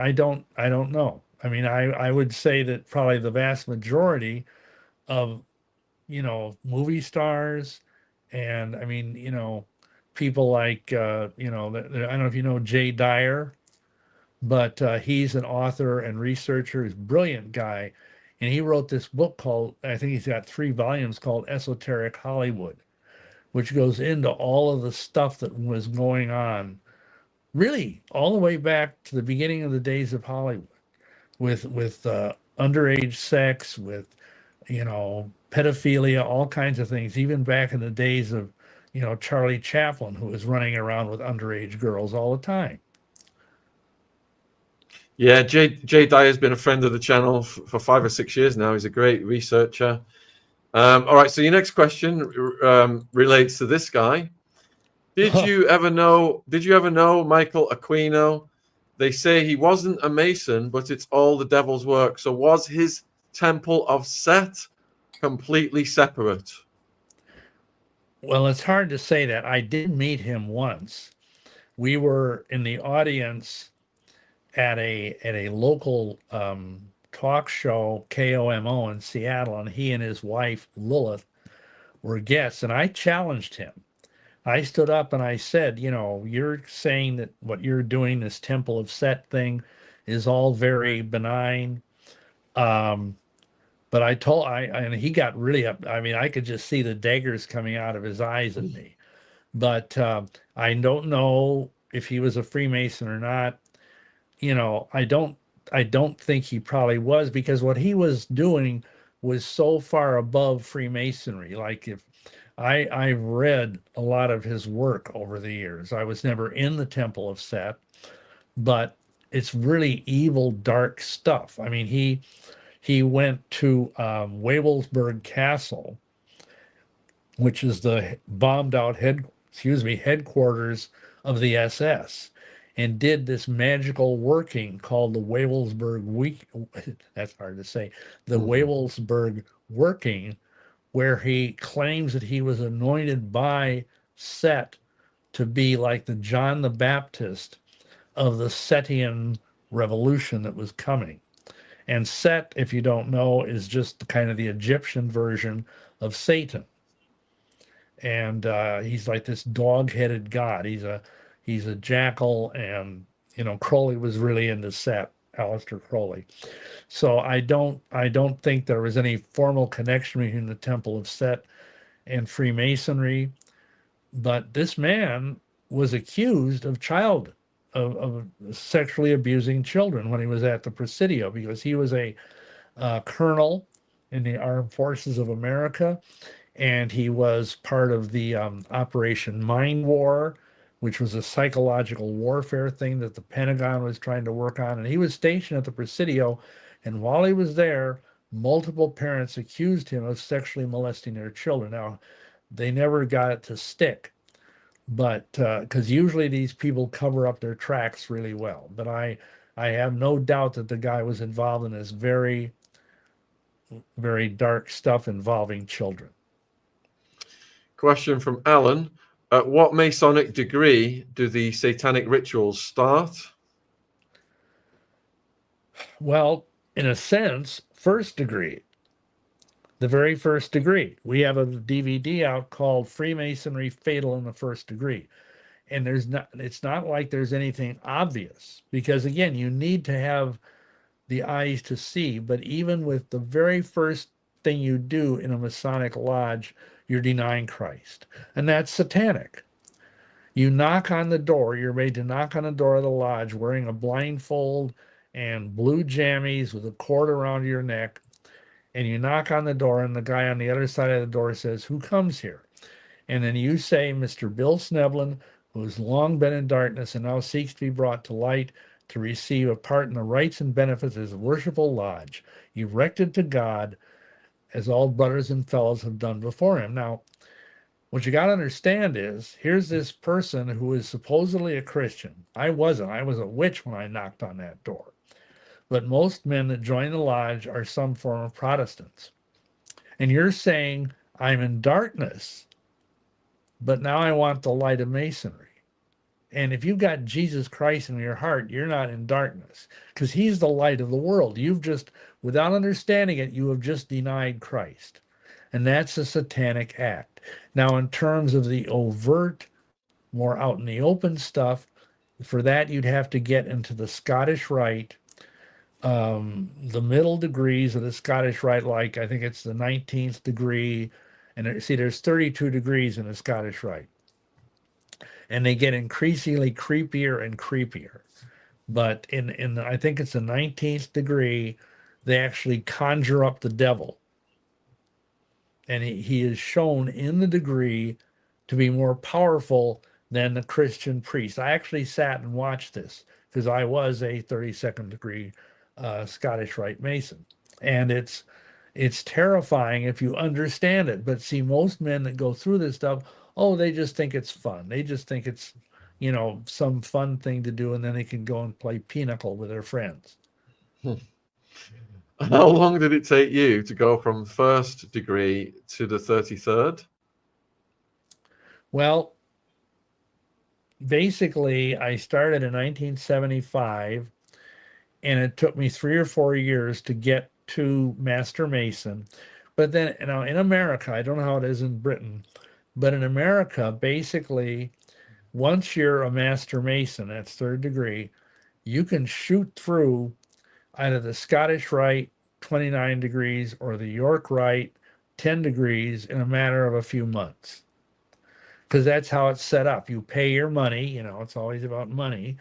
I don't know. I mean, I would say that probably the vast majority of, movie stars, and I mean, people like, I don't know if you know Jay Dyer, but he's an author and researcher. He's a brilliant guy, and he wrote this book called, I think he's got 3 volumes, called Esoteric Hollywood, which goes into all of the stuff that was going on, really all the way back to the beginning of the days of Hollywood, with underage sex, with pedophilia, all kinds of things, even back in the days of Charlie Chaplin, who was running around with underage girls all the time. Yeah, Jay Dyer's been a friend of the channel for 5 or 6 years now. He's a great researcher. All right, so your next question relates to this guy. Did you ever know Michael Aquino? They say he wasn't a Mason, but it's all the devil's work. So was his temple of Set completely separate? Well, it's hard to say that. I did meet him once. We were in the audience at a local talk show, KOMO in Seattle, and he and his wife Lilith were guests, and I challenged him. I stood up and I said, you're saying that what you're doing, this Temple of Set thing, is all very benign. Um, but and he got really up. I mean, I could just see the daggers coming out of his eyes at me. But I don't know if he was a Freemason or not. I don't think he probably was, because what he was doing was so far above Freemasonry. Like, if I've read a lot of his work over the years. I was never in the Temple of Set, but it's really evil, dark stuff. I mean, he went to Wewelsburg Castle, which is the bombed out headquarters of the SS, and did this magical working called the Wewelsburg week. That's hard to say. The Wewelsburg working, where he claims that he was anointed by Set to be like the John the Baptist of the Setian revolution that was coming. And Set, if you don't know, is just kind of the Egyptian version of Satan. And he's like this dog-headed god. He's a jackal, and Crowley was really into Set, Aleister Crowley. So I don't think there was any formal connection between the Temple of Set and Freemasonry, but this man was accused of sexually abusing children when he was at the Presidio, because he was a colonel in the Armed Forces of America, and he was part of the Operation Mind War, which was a psychological warfare thing that the Pentagon was trying to work on. And he was stationed at the Presidio, and while he was there, multiple parents accused him of sexually molesting their children. Now, they never got it to stick, but because usually these people cover up their tracks really well. But I have no doubt that the guy was involved in this very, very dark stuff involving children. Question from Alan. At what Masonic degree do the satanic rituals start? Well, in a sense, first degree, the very first degree. We have a DVD out called Freemasonry Fatal in the First Degree. And it's not like there's anything obvious, because again, you need to have the eyes to see. But even with the very first thing you do in a Masonic lodge, you're denying Christ. And that's satanic. You knock on the door, you're made to knock on the door of the lodge wearing a blindfold and blue jammies with a cord around your neck. And you knock on the door, and the guy on the other side of the door says, "Who comes here?" And then you say, "Mr. Bill Schnoebelen, who has long been in darkness and now seeks to be brought to light to receive a part in the rights and benefits of his worshipful lodge, erected to God, as all brothers and fellows have done before him." Now, what you got to understand is, here's this person who is supposedly a Christian. I wasn't. I was a witch when I knocked on that door. But most men that join the lodge are some form of Protestants. And you're saying, "I'm in darkness, but now I want the light of Masonry." And if you've got Jesus Christ in your heart, you're not in darkness because he's the light of the world. You've just, without understanding it, you have just denied Christ. And that's a satanic act. Now, in terms of the overt, more out in the open stuff, for that you'd have to get into the Scottish Rite, the middle degrees of the Scottish Rite, like I think it's the 19th degree. And see, there's 32 degrees in the Scottish Rite. And they get increasingly creepier and creepier. But in I think it's the 19th degree, they actually conjure up the devil. And he is shown in the degree to be more powerful than the Christian priest. I actually sat and watched this because I was a 32nd degree Scottish Rite Mason. And it's terrifying if you understand it. But see, most men that go through this stuff, oh, they just think it's fun. They just think it's, some fun thing to do, and then they can go and play pinochle with their friends. How long did it take you to go from first degree to the 33rd? Well, basically, I started in 1975, and it took me 3 or 4 years to get to Master Mason. But then, in America, I don't know how it is in Britain, but in America, basically, once you're a Master Mason, that's 3rd degree, you can shoot through either the Scottish Rite, 29 degrees, or the York Rite, 10 degrees, in a matter of a few months. Because that's how it's set up. You pay your money, it's always about money.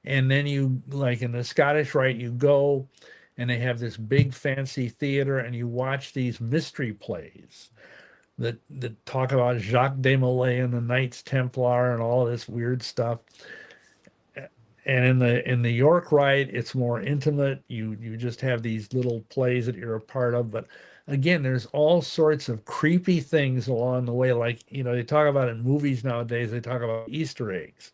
And then you, like in the Scottish Rite, you go and they have this big fancy theater and you watch these mystery plays that talk about Jacques de Molay and the Knights Templar and all this weird stuff. And in the York Rite, it's more intimate. You just have these little plays that you're a part of. But again, there's all sorts of creepy things along the way. Like, they talk about in movies nowadays, they talk about Easter eggs.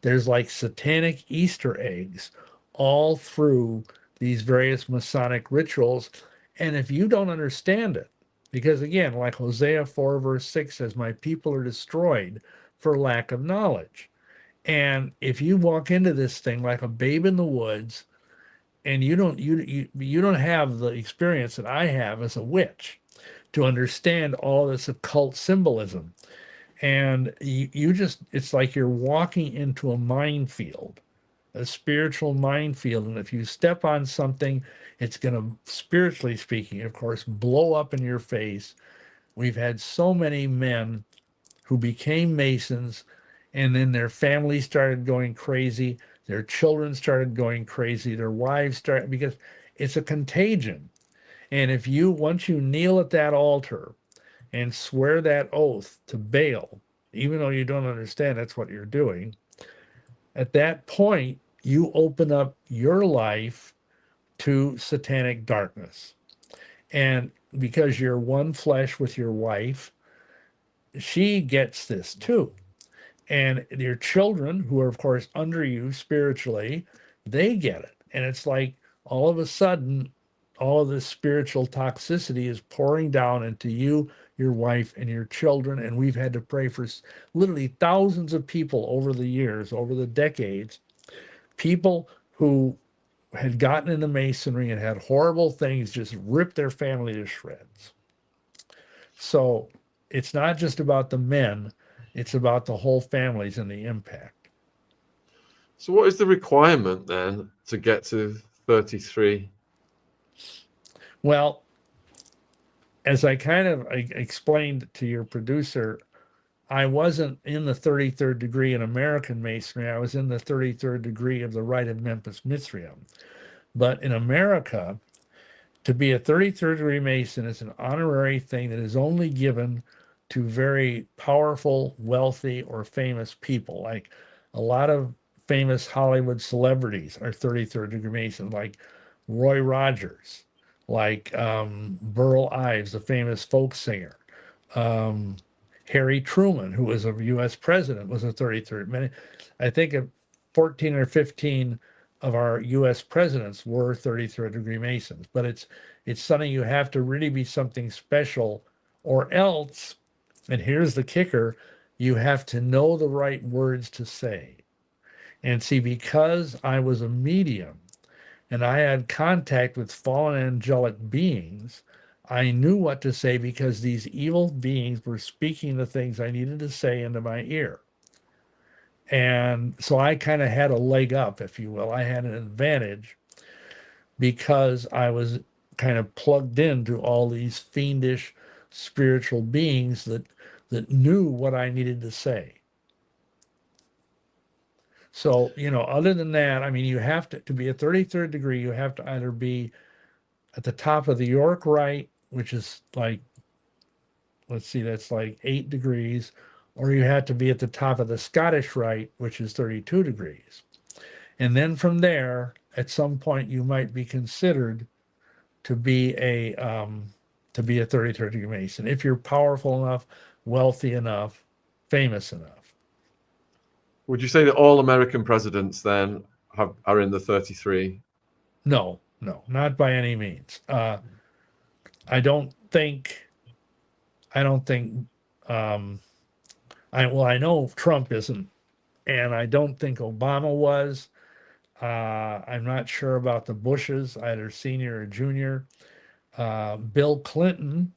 There's like satanic Easter eggs all through these various Masonic rituals. And if you don't understand it, because again, like Hosea 4 verse 6 says, my people are destroyed for lack of knowledge. And if you walk into this thing like a babe in the woods, and you don't have the experience that I have as a witch to understand all this occult symbolism, and you just, it's like you're walking into a minefield, a spiritual minefield, and if you step on something, it's going to, spiritually speaking, of course, blow up in your face. We've had so many men who became Masons, and then their families started going crazy, their children started going crazy, their wives started, because it's a contagion. And if you, once you kneel at that altar and swear that oath to Baal, even though you don't understand that's what you're doing, at that point, you open up your life to satanic darkness. And because you're one flesh with your wife, she gets this too. And your children, who are, of course, under you spiritually, they get it. And it's like all of a sudden, all of this spiritual toxicity is pouring down into you, your wife, and your children. And we've had to pray for literally thousands of people over the years, over the decades, people who had gotten into Masonry and had horrible things just rip their family to shreds. So it's not just about the men, it's about the whole families and the impact. So what is the requirement then to get to 33? Well, as I kind of explained to your producer, I wasn't in the 33rd degree in American Masonry. I was in the 33rd degree of the Rite of Memphis Mithraeum. But in America, to be a 33rd degree Mason is an honorary thing that is only given to very powerful, wealthy, or famous people. Like a lot of famous Hollywood celebrities are 33rd degree Masons, like Roy Rogers, like Burl Ives, the famous folk singer. Harry Truman, who was a U.S. president, was a 33rd. I think 14 or 15 of our U.S. presidents were 33rd degree Masons. But it's something you have to really be something special, or else, and here's the kicker, you have to know the right words to say. And see, because I was a medium and I had contact with fallen angelic beings, I knew what to say because these evil beings were speaking the things I needed to say into my ear. And so I kind of had a leg up, if you will. I had an advantage because I was kind of plugged into all these fiendish spiritual beings that knew what I needed to say. So, other than that, I mean, you have to be a 33rd degree, you have to either be at the top of the York Rite, which is like, let's see, that's like 8 degrees, or you had to be at the top of the Scottish Rite, which is 32 degrees. And then from there, at some point, you might be considered to be a 33rd degree Mason if you're powerful enough, wealthy enough, famous enough. Would you say that all American presidents then are in the 33? No, not by any means. I don't think. I don't think. Um, I know Trump isn't, and I don't think Obama was. I'm not sure about the Bushes, either senior or junior. Bill Clinton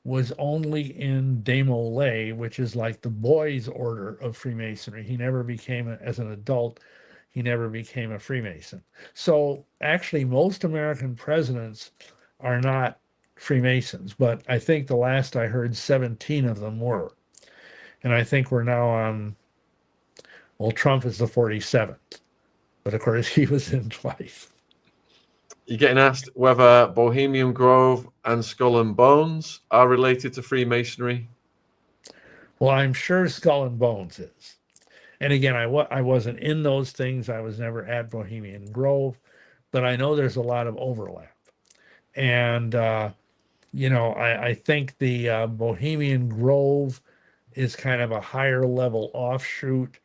was only in Demolay, which is like the boys' order of Freemasonry. He never became, as an adult, he never became a Freemason. So actually, most American presidents are not Freemasons, but I think the last I heard, 17 of them were. And I think we're now on, well, Trump is the 47th, but of course, he was in twice. You're getting asked whether Bohemian Grove and Skull and Bones are related to Freemasonry. Well, I'm sure Skull and Bones is. And again, I wasn't in those things. I was never at Bohemian Grove, but I know there's a lot of overlap. And, I think the Bohemian Grove is kind of a higher level offshoot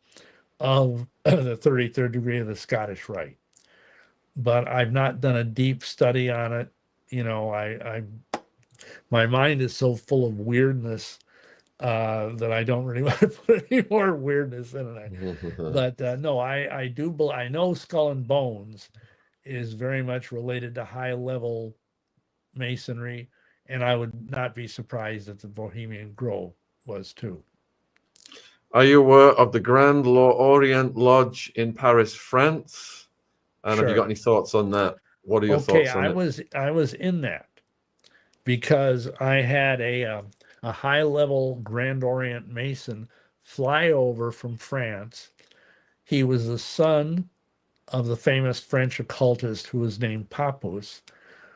of the 33rd degree of the Scottish Rite. But I've not done a deep study on it. My mind is so full of weirdness that I don't really want to put any more weirdness in it. But no, I know Skull and Bones is very much related to high level masonry, and I would not be surprised if the Bohemian Grove was too. Are you aware of the Grand Orient Lodge in Paris, France? And have you got Sure. any thoughts on that? What are your Okay, thoughts on it? I was in that because I had a high level Grand Orient Mason fly over from France. He was the son of the famous French occultist who was named Papus,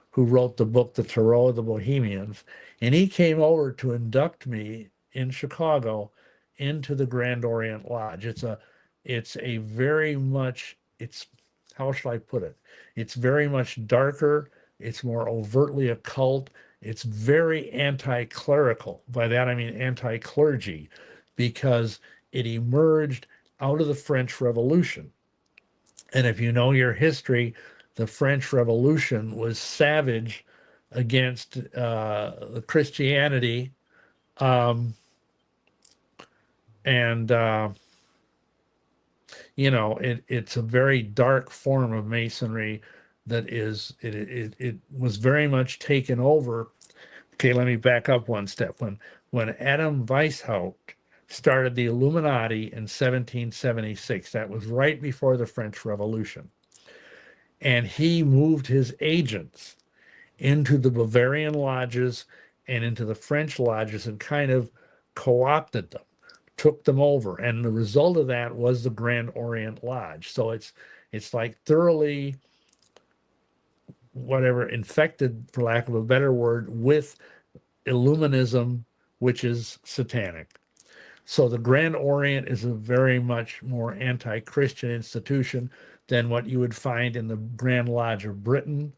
who wrote the book The Tarot of the Bohemians. And he came over to induct me in Chicago into the Grand Orient Lodge. It's a very much, it's, how shall I put it? It's very much darker. It's more overtly occult. It's very anti-clerical. By that I mean anti-clergy, because it emerged out of the French Revolution. And if you know your history, the French Revolution was savage against Christianity, um, and it's a very dark form of masonry that it was very much taken over. Okay, let me back up one step. When Adam Weishaupt started the Illuminati in 1776, that was right before the French Revolution, and he moved his agents into the Bavarian lodges and into the French lodges and kind of co-opted them, took them over. And the result of that was the Grand Orient Lodge. So it's like thoroughly, whatever, infected, for lack of a better word, with Illuminism, which is satanic. So the Grand Orient is a very much more anti-Christian institution than what you would find in the Grand Lodge of Britain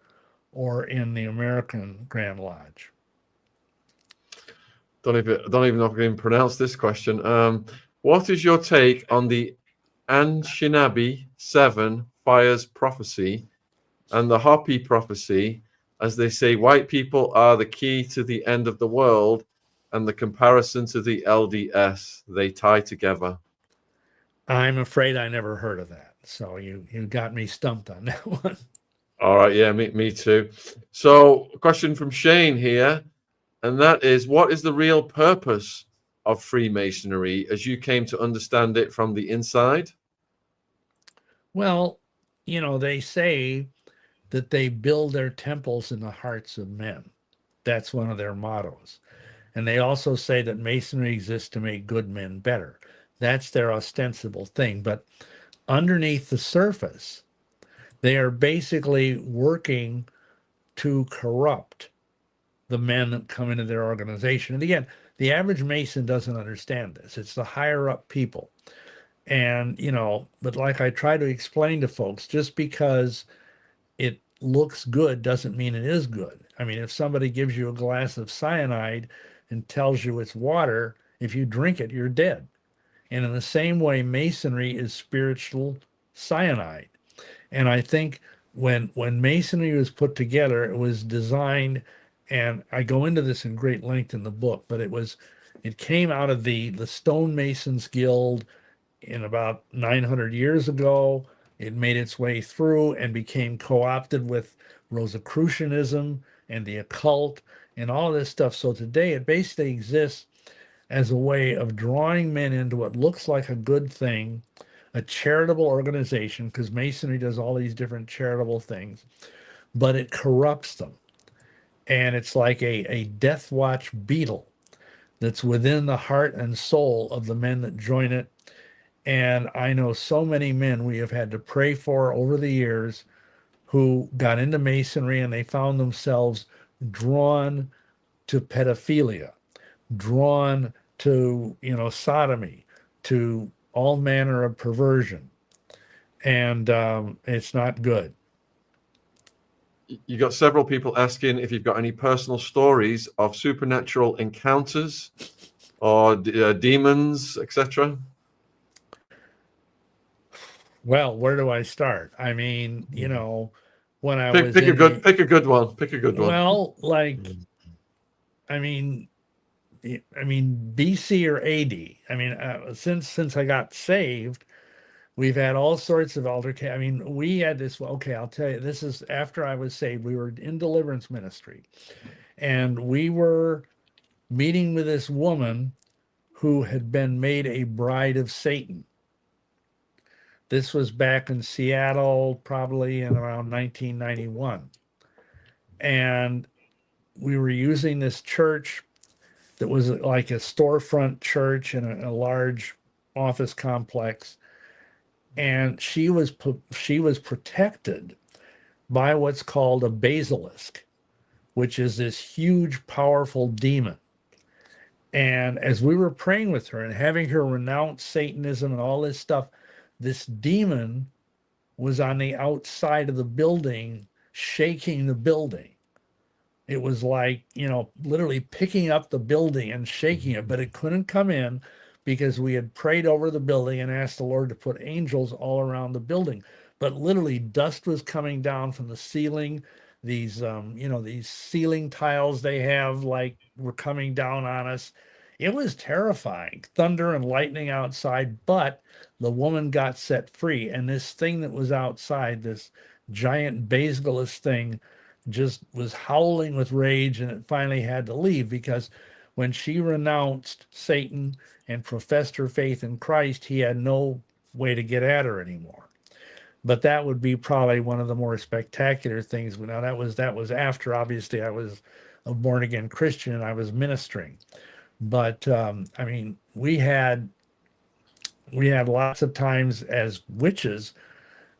or in the American Grand Lodge. Don't even know if I can pronounce this question. What is your take on the Anishinaabe 7 fires prophecy and the Hopi prophecy, as they say white people are the key to the end of the world, and the comparison to the LDS, they tie together? I'm afraid I never heard of that. So you got me stumped on that one. All right, yeah, me too. So, a question from Shane here, and that is, what is the real purpose of Freemasonry as you came to understand it from the inside? Well, they say that they build their temples in the hearts of men. That's one of their mottos. And they also say that Masonry exists to make good men better. That's their ostensible thing. But underneath the surface, they are basically working to corrupt the men that come into their organization. And again, the average Mason doesn't understand this. It's the higher up people. And, but like I try to explain to folks, just because it looks good doesn't mean it is good. I mean, if somebody gives you a glass of cyanide and tells you it's water, if you drink it, you're dead. And in the same way, Masonry is spiritual cyanide. And I think when Masonry was put together, it was designed, and I go into this in great length in the book, but it came out of the stonemasons guild in about 900 years ago. It made its way through and became co-opted with Rosicrucianism and the occult and all this stuff. So today it basically exists as a way of drawing men into what looks like a good thing, a charitable organization, because Masonry does all these different charitable things, but it corrupts them. And it's like a death watch beetle that's within the heart and soul of the men that join it. And I know so many men we have had to pray for over the years who got into Masonry and they found themselves drawn to pedophilia, drawn to, sodomy, to all manner of perversion. And it's not good. You got several people asking if you've got any personal stories of supernatural encounters or demons, etc. Well, where do I start? I mean, when I Pick was pick a in good the, pick a good one. Pick a good one. well, like, I mean, BC or AD. I mean, since I got saved, we've had all sorts of altercation. I mean, we had this. Okay, I'll tell you. This is after I was saved. We were in deliverance ministry, and we were meeting with this woman who had been made a bride of Satan. This was back in Seattle, probably in around 1991. And we were using this church that was like a storefront church in a large office complex. And she was protected by what's called a basilisk, which is this huge, powerful demon. And as we were praying with her and having her renounce Satanism and all this stuff, this demon was on the outside of the building, shaking the building. It was like, literally picking up the building and shaking it, but it couldn't come in because we had prayed over the building and asked the Lord to put angels all around the building. But literally, dust was coming down from the ceiling. These ceiling tiles they have like were coming down on us. It was terrifying, thunder and lightning outside, but the woman got set free. And this thing that was outside, this giant basilisk thing, just was howling with rage, and it finally had to leave because when she renounced Satan and professed her faith in Christ, he had no way to get at her anymore. But that would be probably one of the more spectacular things. Now that was after obviously I was a born again Christian and I was ministering. But I mean, we had lots of times as witches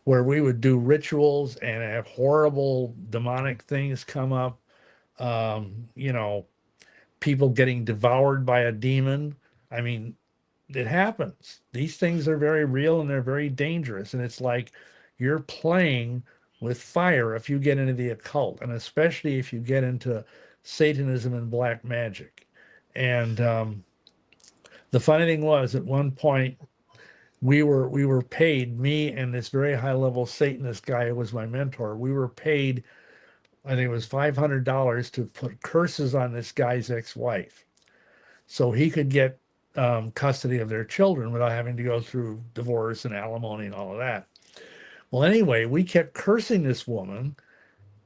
where we would do rituals and have horrible demonic things come up. Um, you know, People getting devoured by a demon. I mean, it happens. These things are very real and they're very dangerous. And it's like you're playing with fire if you get into the occult, and especially if you get into Satanism and black magic. And the funny thing was, at one point, we were paid, me and this very high level Satanist guy who was my mentor. We were paid, I think it was $500 to put curses on this guy's ex-wife so he could get custody of their children without having to go through divorce and alimony and all of that. Well, anyway, we kept cursing this woman,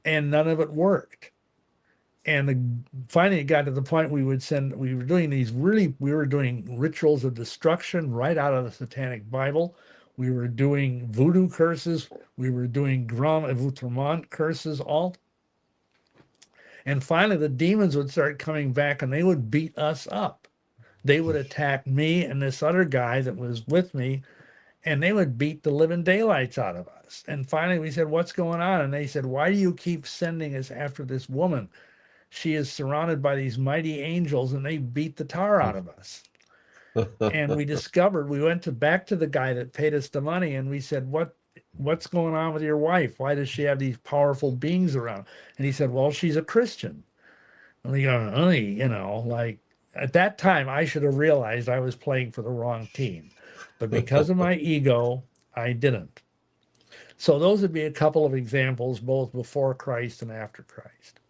and none of it worked. And finally, it got to the point we were doing rituals of destruction right out of the Satanic Bible. We were doing voodoo curses. We were doing Grand Avoutrement curses, all. And finally, the demons would start coming back and they would beat us up. They would attack me and this other guy that was with me, and they would beat the living daylights out of us. And finally, we said, "What's going on?" And they said, "Why do you keep sending us after this woman? She is surrounded by these mighty angels, and they beat the tar out of us." And we discovered, we went back to the guy that paid us the money, and we said, what's going on with your wife? Why does she have these powerful beings around? And he said, "Well, she's a Christian." And we go, like, at that time, I should have realized I was playing for the wrong team. But because of my ego, I didn't. So those would be a couple of examples, both before Christ and after Christ.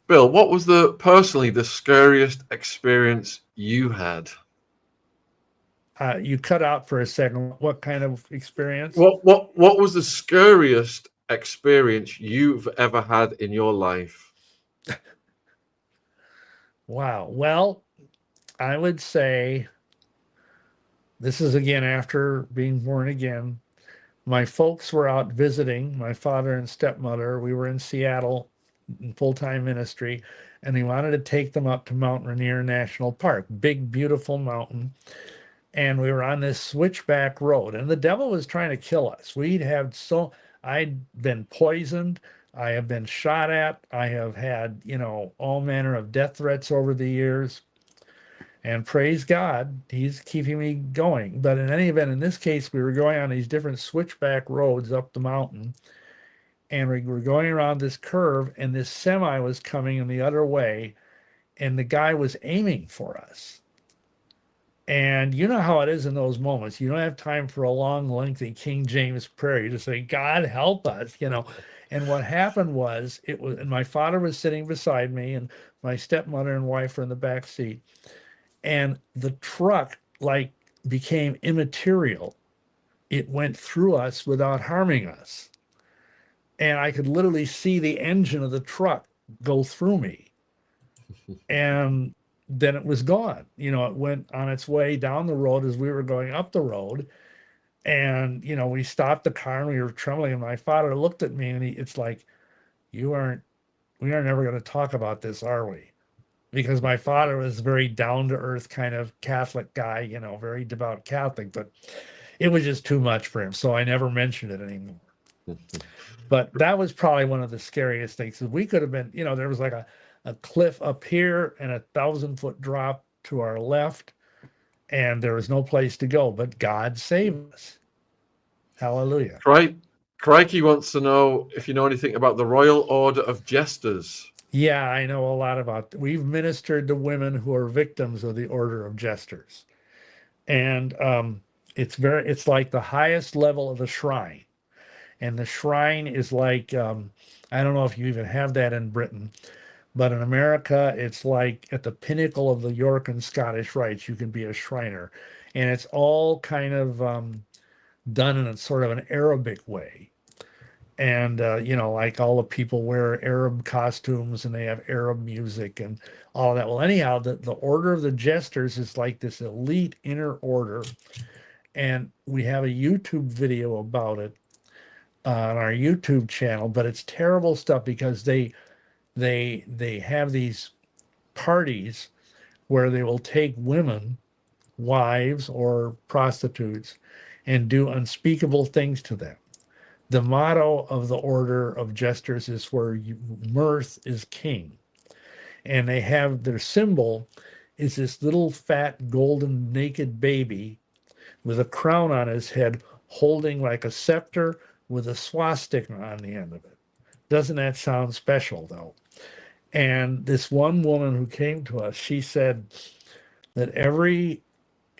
Bill, what was personally the scariest experience you had? You cut out for a second. What kind of experience? What was the scariest experience you've ever had in your life? Wow. Well, I would say this is again after being born again. My folks were out visiting, my father and stepmother. We were in Seattle in full-time ministry, and they wanted to take them up to Mount Rainier National Park, big, beautiful mountain. And we were on this switchback road, and the devil was trying to kill us. I'd been poisoned. I have been shot at. I have had, all manner of death threats over the years. And praise God, he's keeping me going. But in any event, in this case, we were going on these different switchback roads up the mountain. And we were going around this curve, and this semi was coming in the other way. And the guy was aiming for us. And you know how it is in those moments. You don't have time for a long, lengthy King James prayer. You just say, "God, help us," And what happened was, and my father was sitting beside me, and my stepmother and wife were in the back seat. And the truck became immaterial. It went through us without harming us. And I could literally see the engine of the truck go through me. And then it was gone. It went on its way down the road as we were going up the road. And, we stopped the car and we were trembling. And my father looked at me and it's like, we aren't ever going to talk about this, are we? Because my father was a very down to earth kind of Catholic guy, very devout Catholic, but it was just too much for him. So I never mentioned it anymore. But that was probably one of the scariest things. We could have been, there was like a cliff up here and 1,000-foot drop to our left, and there was no place to go, but God saved us. Hallelujah. Crikey wants to know if you know anything about the Royal Order of Jesters. Yeah, I know a lot about. We've ministered to women who are victims of the Order of Jesters, and it's like the highest level of the shrine, and the shrine is like I don't know if you even have that in Britain, but in America it's like at the pinnacle of the York and Scottish rites. You can be a Shriner, and it's all kind of done in a sort of an Arabic way. And, like all the people wear Arab costumes and they have Arab music and all that. Well, anyhow, the Order of the Jesters is like this elite inner order. And we have a YouTube video about it on our YouTube channel, but it's terrible stuff because they have these parties where they will take women, wives or prostitutes, and do unspeakable things to them. The motto of the Order of Jesters is where mirth is king. And they have their symbol is this little fat golden naked baby with a crown on his head holding like a scepter with a swastika on the end of it. Doesn't that sound special though? And this one woman who came to us, she said that every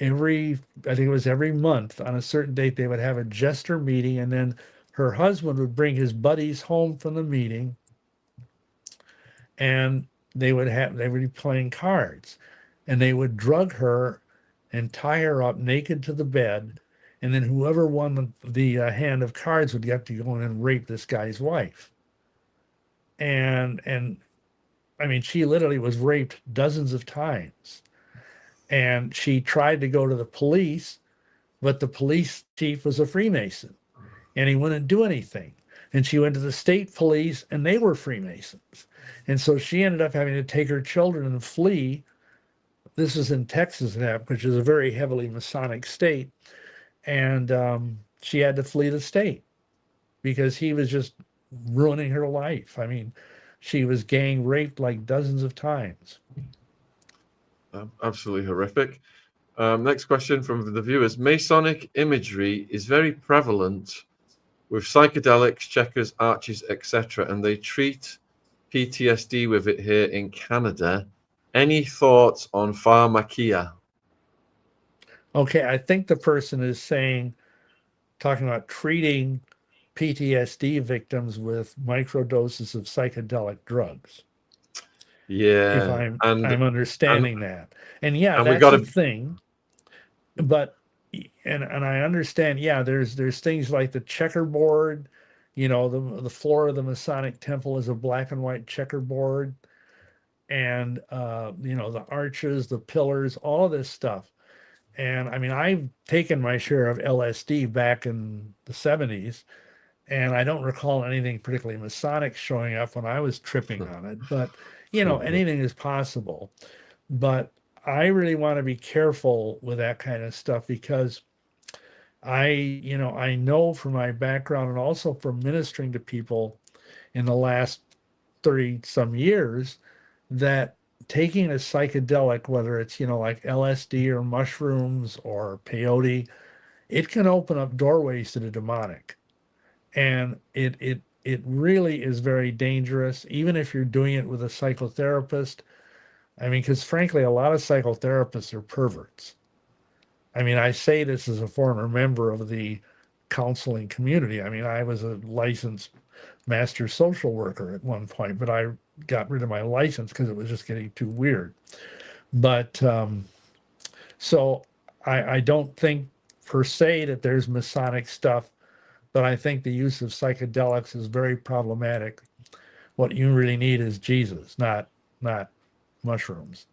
I think it was every month on a certain date they would have a jester meeting, and then her husband would bring his buddies home from the meeting and they would be playing cards, and they would drug her and tie her up naked to the bed. And then whoever won the hand of cards would get to go in and rape this guy's wife. And I mean, she literally was raped dozens of times. And she tried to go to the police, but the police chief was a Freemason and he wouldn't do anything. And she went to the state police and they were Freemasons. And so she ended up having to take her children and flee. This is in Texas now, which is a very heavily Masonic state. And she had to flee the state because he was just ruining her life. I mean, she was gang raped like dozens of times. Absolutely horrific. Next question from the viewers. Masonic imagery is very prevalent with psychedelics, checkers, arches, etc., and they treat PTSD with it here in Canada. Any thoughts on pharmakia? Okay, I think the person is talking about treating PTSD victims with microdoses of psychedelic drugs. Yeah, If I'm understanding that. And yeah, and we that's got a thing. But and I understand, yeah, there's things like the checkerboard, the floor of the Masonic temple is a black and white checkerboard, and the arches, the pillars, all of this stuff. And I mean, I've taken my share of LSD back in the 70s, and I don't recall anything particularly Masonic showing up when I was tripping on it, but anything is possible. But I really want to be careful with that kind of stuff because I know from my background and also from ministering to people in the last 30 some years that taking a psychedelic, whether it's, like LSD or mushrooms or peyote, it can open up doorways to the demonic. And it really is very dangerous, even if you're doing it with a psychotherapist. I mean, because frankly, a lot of psychotherapists are perverts. I mean, I say this as a former member of the counseling community. I mean, I was a licensed master social worker at one point, but I got rid of my license because it was just getting too weird. But so I don't think per se that there's Masonic stuff, but I think the use of psychedelics is very problematic. What you really need is Jesus, not mushrooms.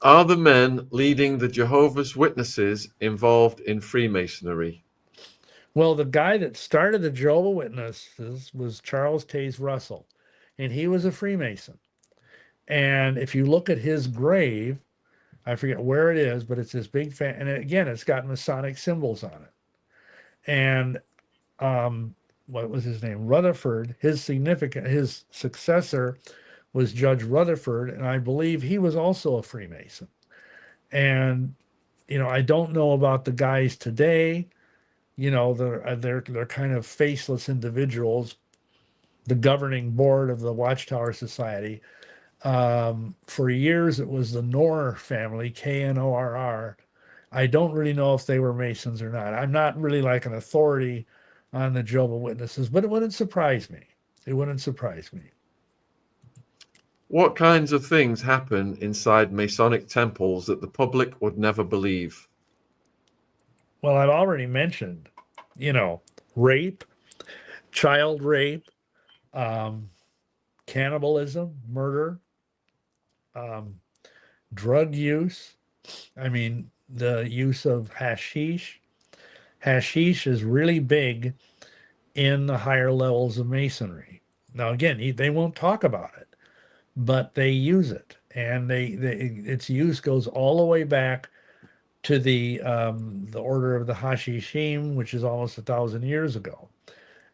Are the men leading the Jehovah's Witnesses involved in Freemasonry? Well, the guy that started the Jehovah's Witnesses was Charles Taze Russell, and he was a Freemason. And if you look at his grave, I forget where it is, but it's this big fan, and again, it's got Masonic symbols on it. And what was his name? Rutherford. His successor was Judge Rutherford, and I believe he was also a Freemason. And I don't know about the guys today. They're kind of faceless individuals. The governing board of the Watchtower Society. For years, it was the Knorr family, Knorr. I don't really know if they were Masons or not. I'm not really like an authority on the Jehovah's Witnesses, but it wouldn't surprise me. It wouldn't surprise me. What kinds of things happen inside Masonic temples that the public would never believe? Well, I've already mentioned, rape, child rape, um, cannibalism, murder, drug use. I mean, the use of hashish. Hashish is really big in the higher levels of Masonry. Now, again, they won't talk about it, but they use it, and its use goes all the way back to the order of the Hashishim, which is almost 1,000 years ago,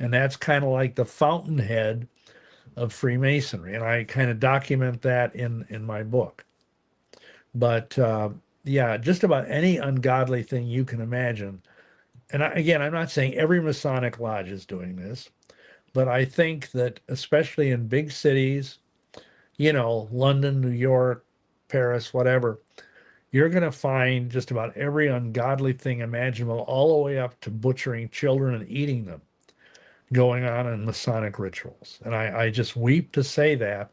and that's kind of like the fountainhead of Freemasonry, and I kind of document that in my book. But yeah, just about any ungodly thing you can imagine. And again, I'm not saying every Masonic lodge is doing this, but I think that especially in big cities, London, New York, Paris, whatever, you're going to find just about every ungodly thing imaginable, all the way up to butchering children and eating them, going on in Masonic rituals. And I just weep to say that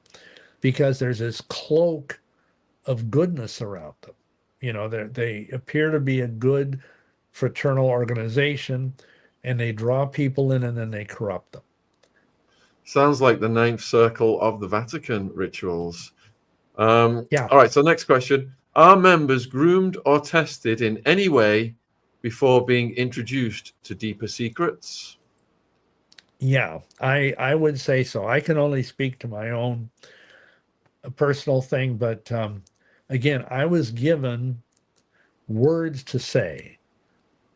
because there's this cloak of goodness around them. You know, they appear to be a good fraternal organization, and they draw people in and then they corrupt them. Sounds like the ninth circle of the Vatican rituals. Yeah. All right, so next question. Are members groomed or tested in any way before being introduced to deeper secrets? Yeah, I would say so. I can only speak to my own personal thing, but again, I was given words to say,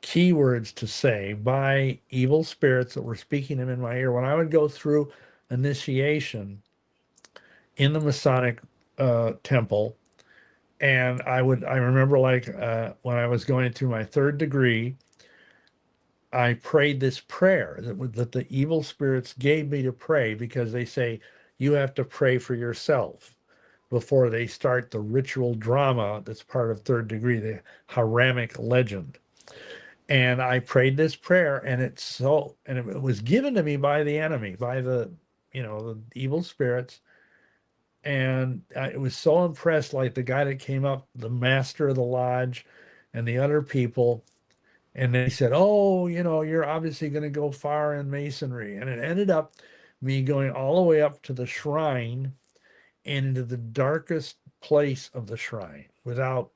keywords to say by evil spirits that were speaking them in my ear. When I would go through initiation in the Masonic temple, and I remember like when I was going through my third degree, I prayed this prayer that the evil spirits gave me to pray, because they say you have to pray for yourself before they start the ritual drama that's part of third degree, the Hiramic legend. And I prayed this prayer, and it was given to me by the enemy, by the evil spirits. And I was so impressed, like the guy that came up, the master of the lodge, and the other people, and they said, "Oh, you're obviously going to go far in masonry." And it ended up me going all the way up to the shrine and into the darkest place of the shrine without,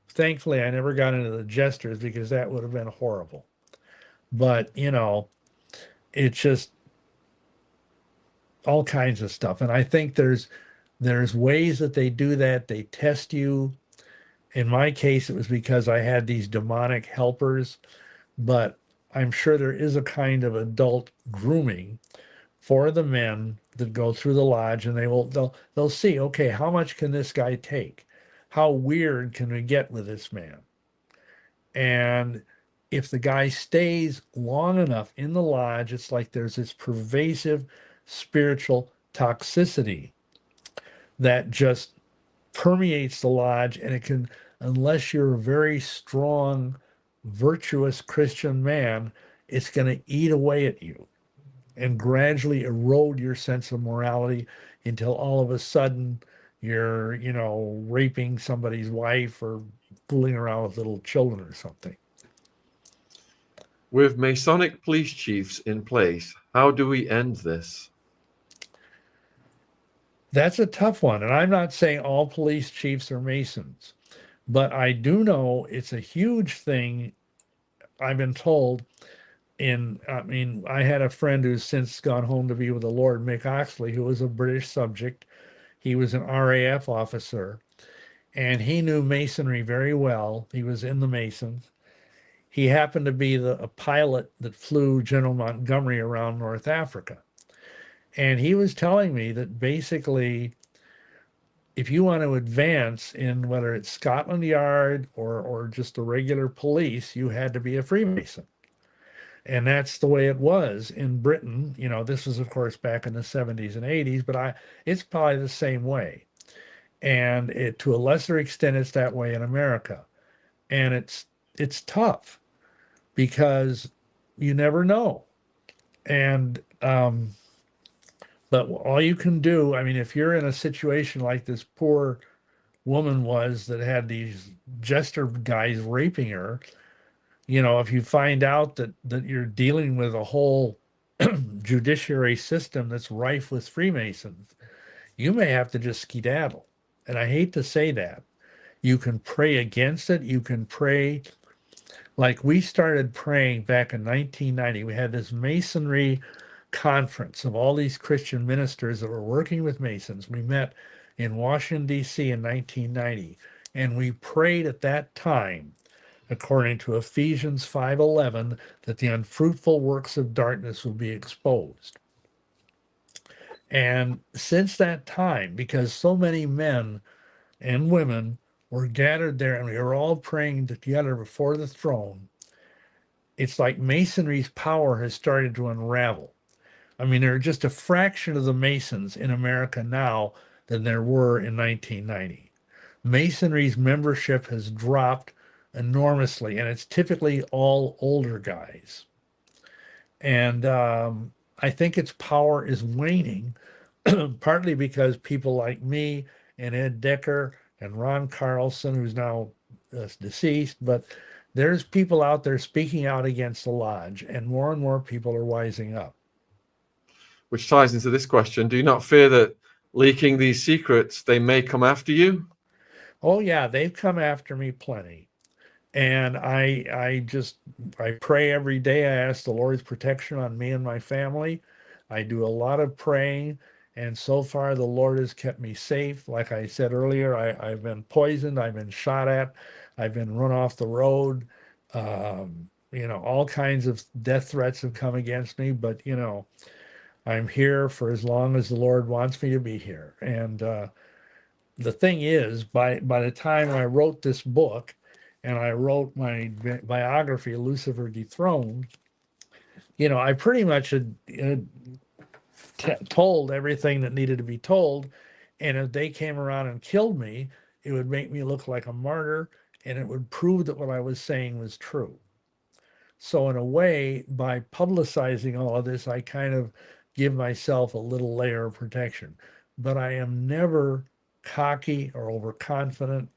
thankfully, I never got into the jesters, because that would have been horrible. But, it's just all kinds of stuff. And I think there's ways that they do that. They test you. In my case, it was because I had these demonic helpers, but I'm sure there is a kind of adult grooming for the men that go through the lodge, and they'll see, okay, how much can this guy take? How weird can we get with this man? And if the guy stays long enough in the lodge, it's like there's this pervasive spiritual toxicity that just permeates the lodge, and it can, unless you're a very strong, virtuous Christian man, it's going to eat away at you and gradually erode your sense of morality until all of a sudden you're, raping somebody's wife or fooling around with little children or something. With Masonic police chiefs in place, how do we end this? That's a tough one. And I'm not saying all police chiefs are Masons, but I do know it's a huge thing. I've been told I had a friend who's since gone home to be with the Lord, Mick Oxley, who was a British subject. He was an RAF officer, and he knew Masonry very well. He was in the Masons. He happened to be a pilot that flew General Montgomery around North Africa. And he was telling me that basically, if you want to advance in whether it's Scotland Yard or just the regular police, you had to be a Freemason. And that's the way it was in Britain. This was, of course, back in the 70s and 80s, but it's probably the same way. And to a lesser extent, it's that way in America. And it's tough because you never know. And but all you can do, I mean, if you're in a situation like this poor woman was that had these jester guys raping her, if you find out that you're dealing with a whole judiciary system that's rife with Freemasons, you may have to just skedaddle. And I hate to say that. You can pray against it. You can pray, like we started praying back in 1990. We had this Masonry conference of all these Christian ministers that were working with Masons. We met in Washington, D.C. in 1990, and we prayed at that time, according to Ephesians 5:11, that the unfruitful works of darkness would be exposed. And since that time, because so many men and women were gathered there and we were all praying together before the throne, it's like Masonry's power has started to unravel. I mean, there are just a fraction of the Masons in America now than there were in 1990. Masonry's membership has dropped enormously, and it's typically all older guys. And I think its power is waning, partly because people like me and Ed Decker and Ron Carlson, who's now deceased, but there's people out there speaking out against the lodge, and more people are wising up. Which ties into this question. Do you not fear that leaking these secrets, they may come after you? Oh yeah, they've come after me plenty. And I pray every day. I ask the Lord's protection on me and my family. I do a lot of praying, and so far the Lord has kept me safe. Like I said earlier, I've been poisoned, I've been shot at, I've been run off the road. All kinds of death threats have come against me, but I'm here for as long as the Lord wants me to be here. And the thing is, by the time I wrote this book, and I wrote my biography, Lucifer Dethroned, I pretty much had told everything that needed to be told. And if they came around and killed me, it would make me look like a martyr, and it would prove that what I was saying was true. So in a way, by publicizing all of this, I kind of give myself a little layer of protection. But I am never cocky or overconfident.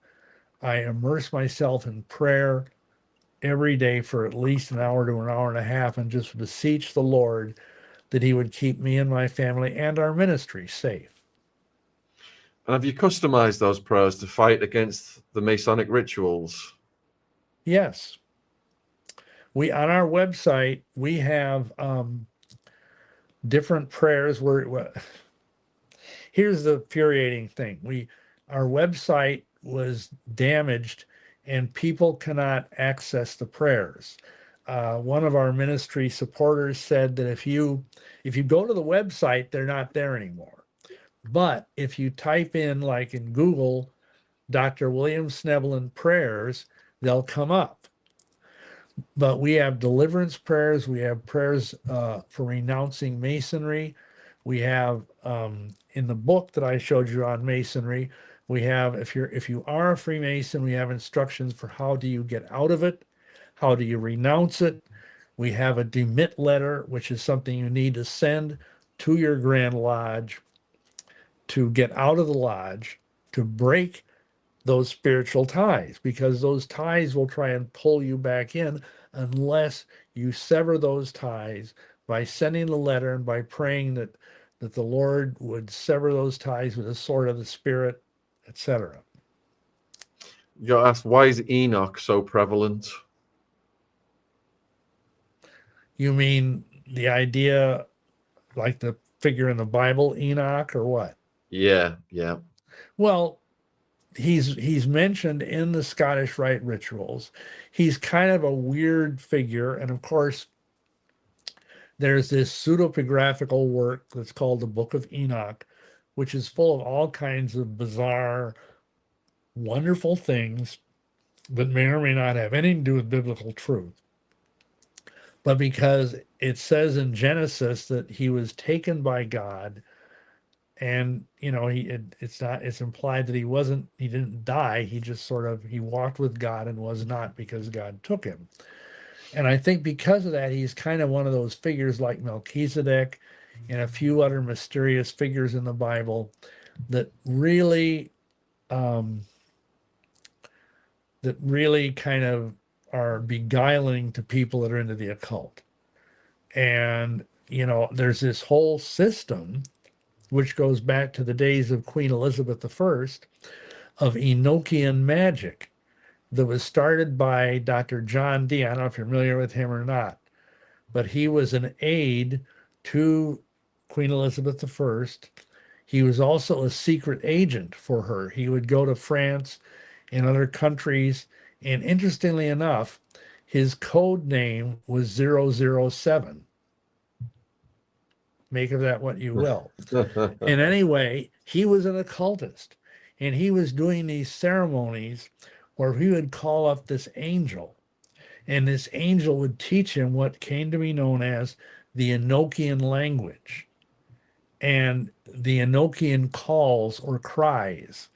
I immerse myself in prayer every day for at least an hour to an hour and a half, and just beseech the Lord that he would keep me and my family and our ministry safe. And have you customized those prayers to fight against the Masonic rituals? Yes. On our website, we have different prayers where here's the infuriating thing. Our website was damaged and people cannot access the prayers. One of our ministry supporters said that if you go to the website, they're not there anymore. But if you type in, like in Google, Dr. William Schnoebelen prayers, they'll come up. But we have deliverance prayers. We have prayers for renouncing Masonry. We have in the book that I showed you on Masonry, we have, if you are a Freemason, we have instructions for how do you get out of it, how do you renounce it. We have a demit letter, which is something you need to send to your Grand Lodge to get out of the lodge, to break those spiritual ties, because those ties will try and pull you back in unless you sever those ties by sending the letter and by praying that the Lord would sever those ties with the sword of the Spirit, etc. You got asked, why is Enoch so prevalent? You mean the idea, like the figure in the Bible, Enoch, or what? Yeah. Well, he's mentioned in the Scottish Rite rituals. He's kind of a weird figure, and of course, there's this pseudepigraphical work that's called the Book of Enoch, which is full of all kinds of bizarre, wonderful things that may or may not have anything to do with biblical truth. But because it says in Genesis that he was taken by God, and it's implied that he didn't die, he just he walked with God and was not, because God took him. And I think because of that, he's kind of one of those figures like Melchizedek and a few other mysterious figures in the Bible that really kind of are beguiling to people that are into the occult. And there's this whole system which goes back to the days of Queen Elizabeth I, of Enochian magic, that was started by Dr. John Dee. I don't know if you're familiar with him or not, but he was an aide to Queen Elizabeth I. He was also a secret agent for her. He would go to France and other countries, and interestingly enough, his code name was 007. Make of that what you will. And anyway, he was an occultist, and he was doing these ceremonies where he would call up this angel, and this angel would teach him what came to be known as the Enochian language, and the Enochian calls or cries.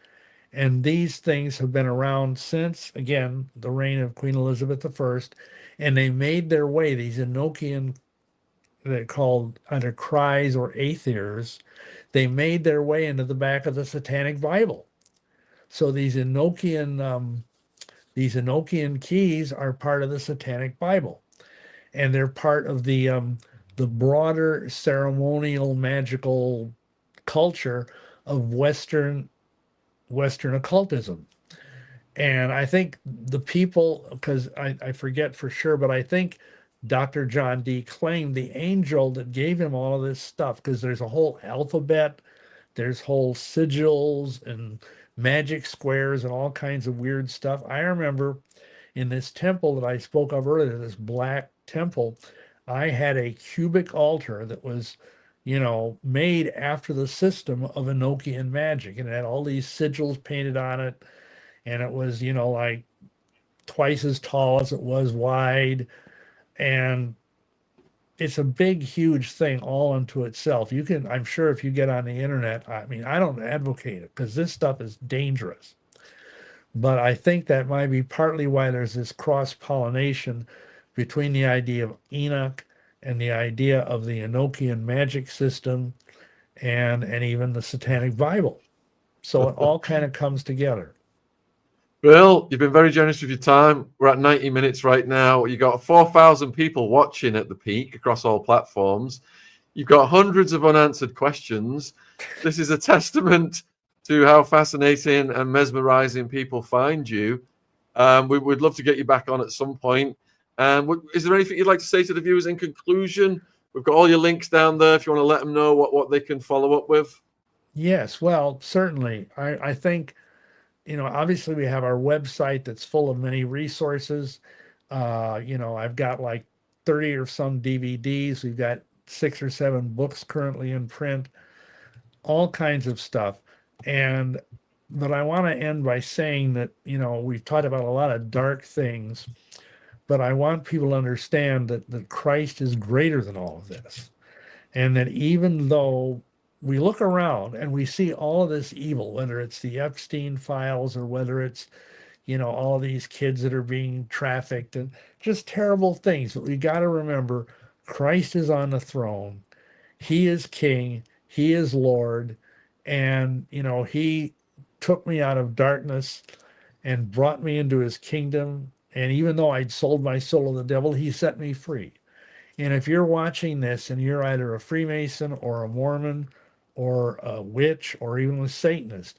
And these things have been around since, again, the reign of Queen Elizabeth I, and they made their way, these Enochian, they're called either cries or aethers, they made their way into the back of the Satanic Bible. So these Enochian these Enochian keys are part of the Satanic Bible, and they're part of the broader ceremonial magical culture of Western occultism. And I think the people, because I forget for sure, but I think Dr. John Dee claimed the angel that gave him all of this stuff, because there's a whole alphabet, there's whole sigils and magic squares and all kinds of weird stuff. I remember in this temple that I spoke of earlier, this black temple, I had a cubic altar that was, made after the system of Enochian magic, and it had all these sigils painted on it, and it was, like twice as tall as it was wide, and it's a big, huge thing all unto itself. You can, I'm sure, if you get on the internet, I mean, I don't advocate it because this stuff is dangerous. But I think that might be partly why there's this cross pollination between the idea of Enoch and the idea of the Enochian magic system and even the Satanic Bible. So it all kind of comes together. Bill, you've been very generous with your time. We're at 90 minutes right now. You got 4,000 people watching at the peak across all platforms. You've got hundreds of unanswered questions. This is a testament to how fascinating and mesmerizing people find you. We would love to get you back on at some point. Is there anything you'd like to say to the viewers in conclusion? We've got all your links down there if you want to let them know what they can follow up with. Yes, well, certainly. I think, obviously we have our website that's full of many resources. I've got like 30 or some DVDs. We've got 6 or 7 books currently in print, all kinds of stuff. But I want to end by saying that, we've talked about a lot of dark things, but I want people to understand that Christ is greater than all of this. And that even though we look around and we see all of this evil, whether it's the Epstein files or whether it's, all these kids that are being trafficked and just terrible things, but we got to remember Christ is on the throne. He is King. He is Lord. And, he took me out of darkness and brought me into his kingdom. And even though I'd sold my soul to the devil, he set me free. And if you're watching this and you're either a Freemason or a Mormon or a witch or even a Satanist,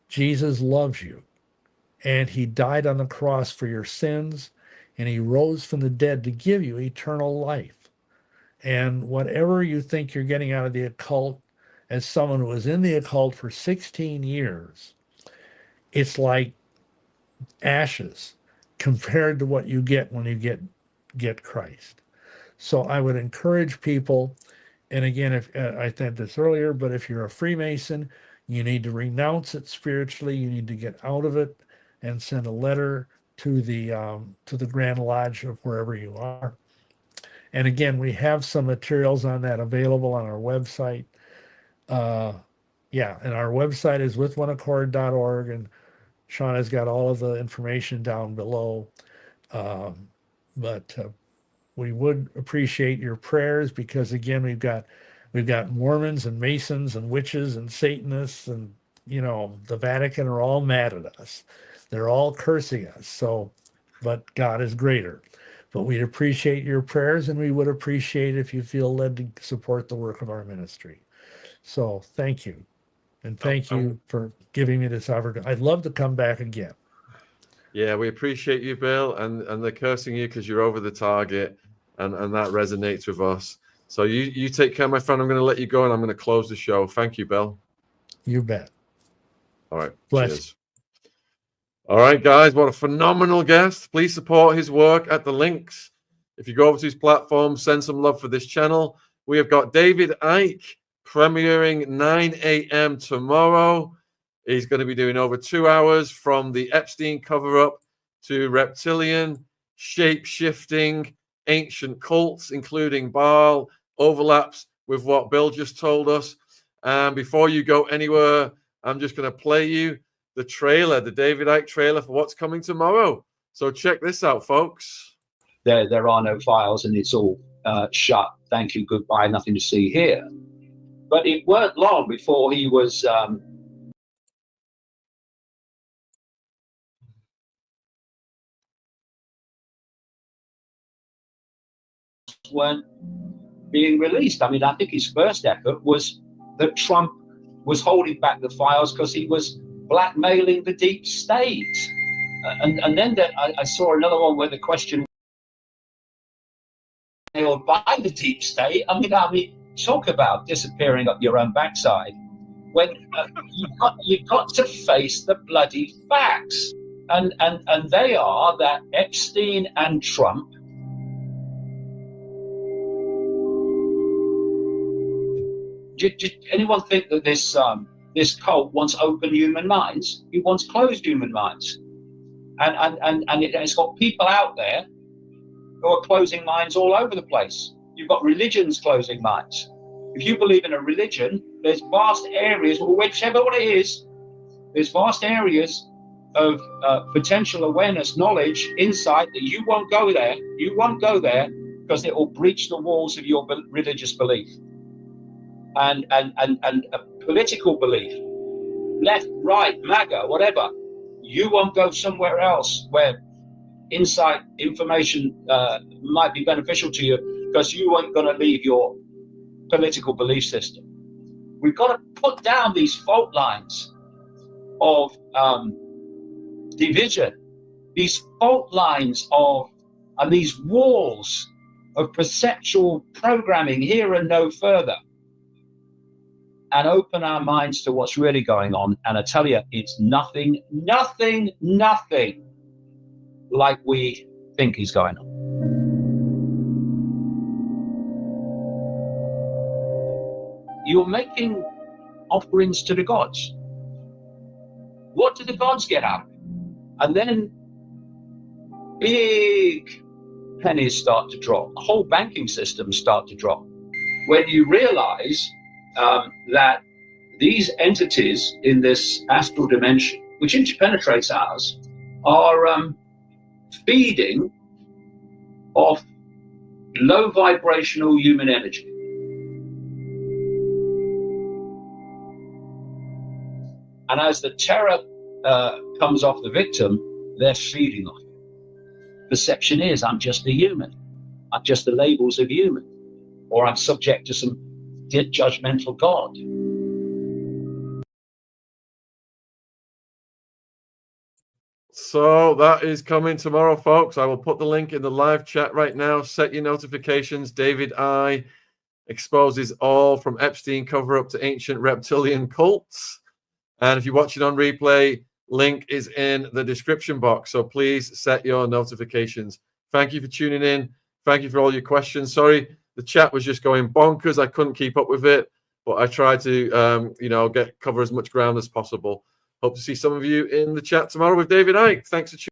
Jesus loves you. And he died on the cross for your sins, and he rose from the dead to give you eternal life. And whatever you think you're getting out of the occult, as someone who was in the occult for 16 years, it's like ashes compared to what you get when you get Christ. So I would encourage people, and again, if I said this earlier, but if you're a Freemason, you need to renounce it spiritually. You need to get out of it and send a letter to the Grand Lodge of wherever you are. And again, we have some materials on that available on our website. And our website is withoneaccord.org, and Shaun has got all of the information down below. But we would appreciate your prayers, because again, we've got Mormons and Masons and witches and Satanists, and the Vatican are all mad at us. They're all cursing us. So, but God is greater. But we'd appreciate your prayers, and we would appreciate if you feel led to support the work of our ministry. So thank you. And thank you for giving me this opportunity. I'd love to come back again. Yeah, we appreciate you, Bill, and they're cursing you because you're over the target, and that resonates with us. So you take care, my friend. I'm going to let you go, and I'm going to close the show. Thank you, Bill. You bet. All right. Bless Cheers. All right, guys, what a phenomenal guest. Please support his work at the links. If you go over to his platform, send some love for this channel. We have got David Icke premiering 9 a.m. tomorrow. He's going to be doing over 2 hours from the Epstein cover-up to reptilian, shape-shifting, ancient cults, including Baal, overlaps with what Bill just told us. And before you go anywhere, I'm just going to play you the trailer, the David Icke trailer for what's coming tomorrow. So check this out, folks. There are no files, and it's all shut. Thank you, goodbye, nothing to see here. But it weren't long before he was weren't being released. I mean, I think his first effort was that Trump was holding back the files because he was blackmailing the deep state. And then I saw another one where the question was by the deep state. I mean, talk about disappearing up your own backside. When you've got to face the bloody facts, and they are that Epstein and Trump Did anyone think that this cult wants open human minds? It wants closed human minds, and it's got people out there who are closing minds all over the place. You've got religions closing minds. If you believe in a religion, there's vast areas, whichever one it is, there's vast areas of potential awareness, knowledge, insight that you won't go there. You won't go there because it will breach the walls of your religious belief. And a political belief, left, right, MAGA, whatever, you won't go somewhere else where insight, information might be beneficial to you because you aren't going to leave your political belief system. We've got to put down these fault lines of division, these fault lines and these walls of perceptual programming here and no further, and open our minds to what's really going on. And I tell you, it's nothing like we think is going on. You're making offerings to the gods. What do the gods get out of it? And then big pennies start to drop. The whole banking system start to drop. When you realize that these entities in this astral dimension, which interpenetrates ours, are feeding off low vibrational human energy. And as the terror comes off the victim, they're feeding off it. Perception is, I'm just a human. I'm just the labels of human. Or I'm subject to some judgmental God. So that is coming tomorrow, folks. I will put the link in the live chat right now. Set your notifications. David I exposes all from Epstein cover-up to ancient reptilian cults. And if you're watching on replay, link is in the description box. So please set your notifications. Thank you for tuning in. Thank you for all your questions. Sorry, the chat was just going bonkers. I couldn't keep up with it, but I tried to, cover as much ground as possible. Hope to see some of you in the chat tomorrow with David Icke. Thanks for tuning in.